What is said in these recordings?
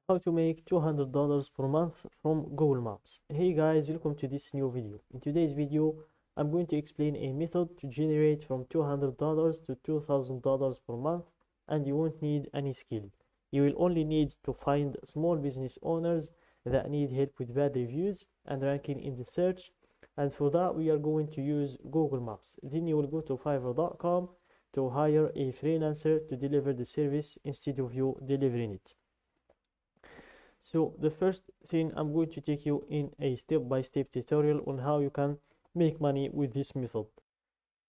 How to make $200 per month from Google Maps. Hey guys, welcome to this new video. In today's video, I'm going to explain a method to generate from $200 to $2,000 per month, and you won't need any skill. You will only need to find small business owners that need help with bad reviews and ranking in the search, and for that we are going to use Google Maps. Then you will go to fiverr.com to hire a freelancer to deliver the service instead of you delivering it. So the first thing, I'm going to take you in a step-by-step tutorial on how you can make money with this method.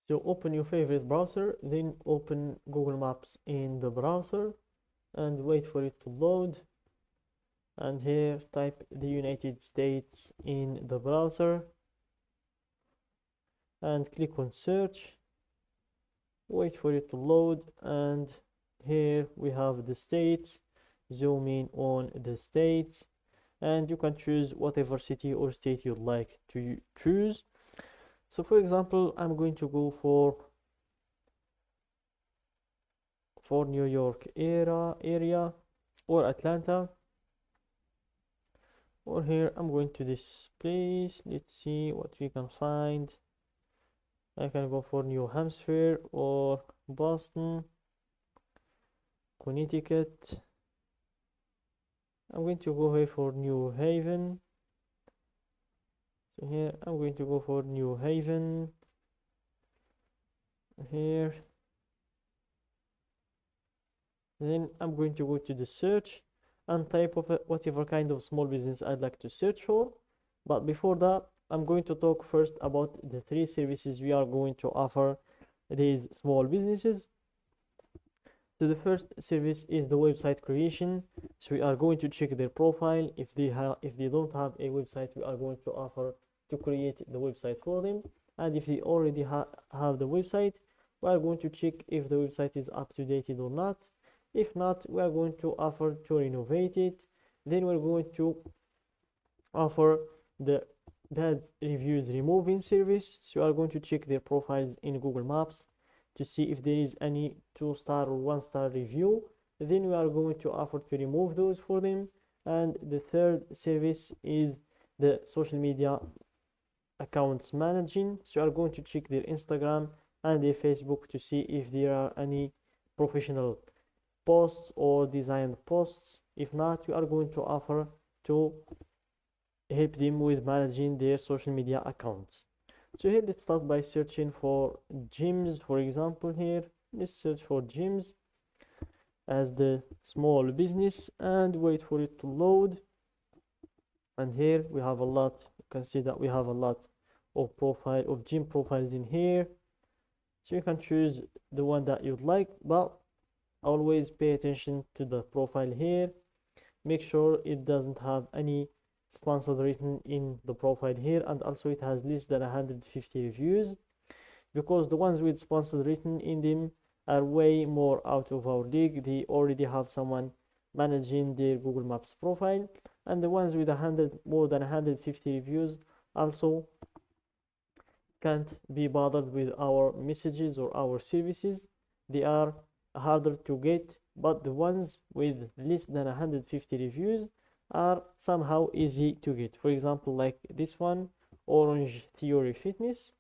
So open your favorite browser, then open Google Maps in the browser and wait for it to load. And here type the United States in the browser and click on search. Wait for it to load, and here we have the states. Zoom in on the states, and you can choose whatever city or state you'd like to choose. So for example, I'm going to go for New York area or Atlanta, or here I'm going to this place. Let's see what we can find. I can go for New Hampshire or Boston, Connecticut. I'm going to go here for New Haven. So here I'm going to go for New Haven. Here. Then I'm going to go to the search and type of whatever kind of small business I'd like to search for. But before that, I'm going to talk first about the three services we are going to offer these small businesses. So the first service is the website creation. So we are going to check their profile. If they don't have a website, we are going to offer to create the website for them. And if they already have the website, we are going to check if the website is up to date or not. If not, we are going to offer to renovate it. Then we're going to offer the bad reviews removing service. So we are going to check their profiles in Google Maps to see if there is any 2-star or 1-star review. Then we are going to offer to remove those for them. And the third service is the social media accounts managing. So we are going to check their Instagram and their Facebook to see if there are any professional posts or designed posts. If not, we are going to offer to help them with managing their social media accounts. So here let's start by searching for gyms. For example, here let's search for gyms as the small business and wait for it to load. And here we have a lot. You can see that we have a lot of gym profiles in here. So you can choose the one that you'd like, but always pay attention to the profile here. Make sure it doesn't have any sponsored written in the profile here, and also it has less than 150 reviews, because the ones with sponsored written in them are way more out of our league. They already have someone managing their Google Maps profile, and the ones with more than 150 reviews also can't be bothered with our messages or our services. They are harder to get, but the ones with less than 150 reviews are somehow easy to get. For example, like this one, Orange Theory Fitness.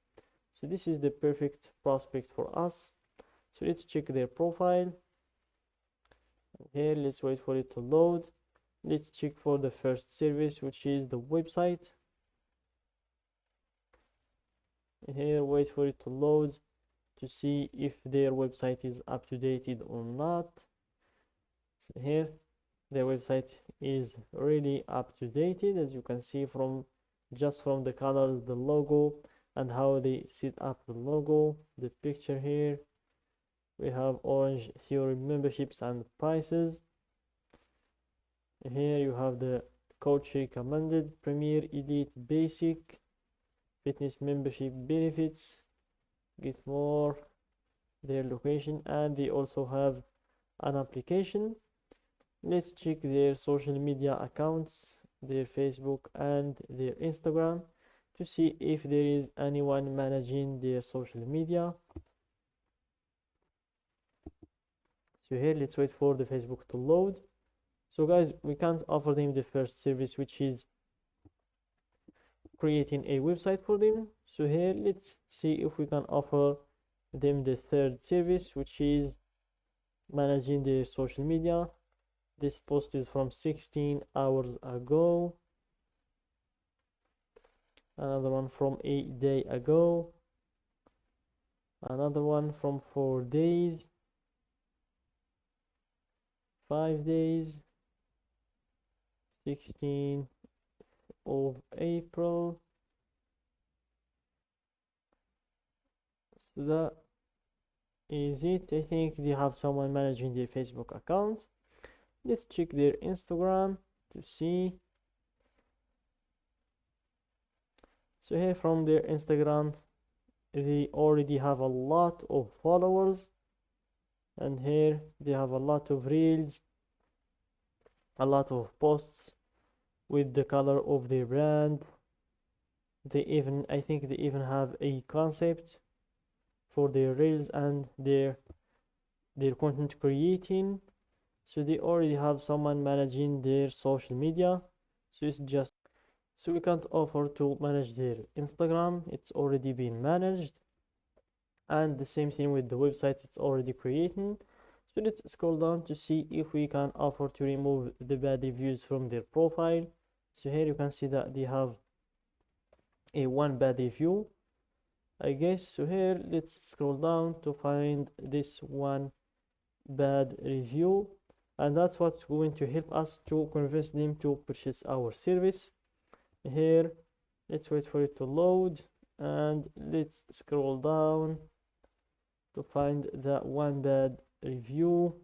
So this is the perfect prospect for us. So let's check their profile. Here, let's wait for it to load. Let's check for the first service, which is the website. Here, wait for it to load to see if their website is up to date or not. So here, their website is really up to date, as you can see from the colors, the logo, and how they set up the logo. The picture here, we have Orange Theory memberships and prices. Here you have the coach recommended, Premier, Elite, Basic, Fitness membership benefits, get more, their location, and they also have an application. Let's check their social media accounts, their Facebook and their Instagram, to see if there is anyone managing their social media. So here, let's wait for the Facebook to load. So guys, we can't offer them the first service, which is creating a website for them. So here, let's see if we can offer them the third service, which is managing their social media. This post is from 16 hours ago. Another one from a day ago. Another one from 4 days. 5 days. 16 of April. So that is it. I think they have someone managing their Facebook account. Let's check their Instagram to see. So here from their Instagram, they already have a lot of followers, and here they have a lot of reels, a lot of posts with the color of their brand. I think they even have a concept for their reels and their content creating. So they already have someone managing their social media. So we can't offer to manage their Instagram, it's already been managed. And the same thing with the website, it's already created. So let's scroll down to see if we can offer to remove the bad reviews from their profile. So here you can see that they have a one bad review, I guess. So here let's scroll down to find this one bad review, and that's what's going to help us to convince them to purchase our service. Here, let's wait for it to load, and let's scroll down to find that one bad review,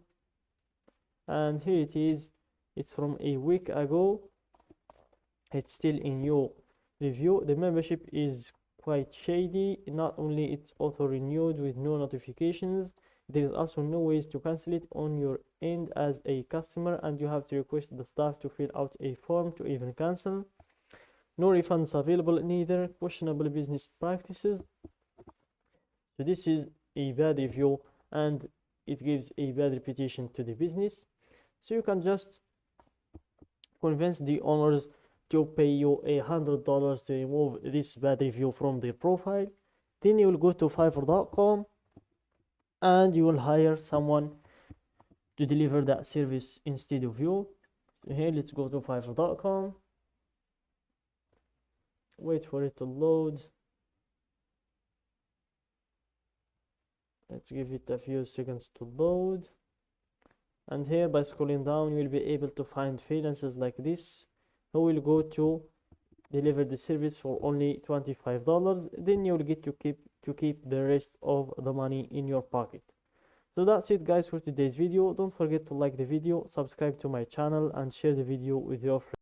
and here it is. It's from a week ago. It's still in your review. The membership is quite shady. Not only it's auto renewed with no notifications, there is also no ways to cancel it on your end as a customer, and you have to request the staff to fill out a form to even cancel. No refunds available, neither. Questionable business practices. So this is a bad review, and it gives a bad reputation to the business. So you can just convince the owners to pay you $100 to remove this bad review from their profile. Then you will go to Fiverr.com and you will hire someone to deliver that service instead of you. So here, let's go to Fiverr.com. Wait for it to load. Let's give it a few seconds to load. And here, by scrolling down, you will be able to find freelancers like this who will go to deliver the service for only $25. Then you will get to keep the rest of the money in your pocket. So that's it guys for today's video. Don't forget to like the video, subscribe to my channel, and share the video with your friends.